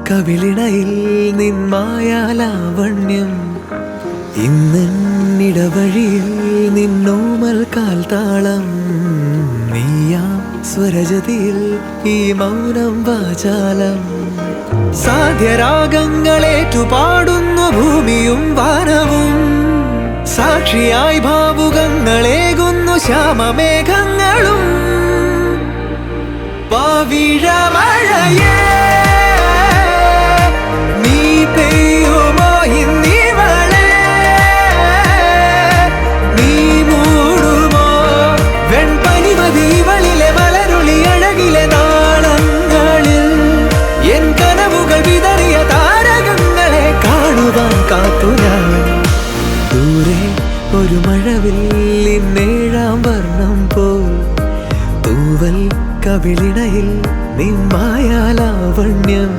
കവിളിണയിൽ നിന്മായാലാവണ്യം ഇന്നിടവഴിയിൽ നിന്നോമൽ കാൽത്താളം നീയാം സ്വരജതിയിൽ ഈ മൗനം വാചാലം സാധ്യരാഗങ്ങളേറ്റുപാടുന്നു ഭൂമിയും വാനവും സാക്ഷിയായി ഭാവുകങ്ങളേകുന്നു ശ്യാമമേഘങ്ങളും പവിഴമഴയേ നീ പെയ്യുമോ ഇന്നിവളെ നീ മൂടുമോ വെൺപനിമതിവളിലെ മലരുളി അഴകിലെ നാളങ്ങളിൽ എൻ കനവുകൾ വിതറിയ താരകങ്ങളെ കാണുവാൻ കാത്തു ഞാൻ ദൂരെ ഒരു മഴവില്ലിൻ നേഴാം വർണ്ണം പോൽ തൂവൽ കവിളിണയിൽ നിന്മായാലാവണ്യം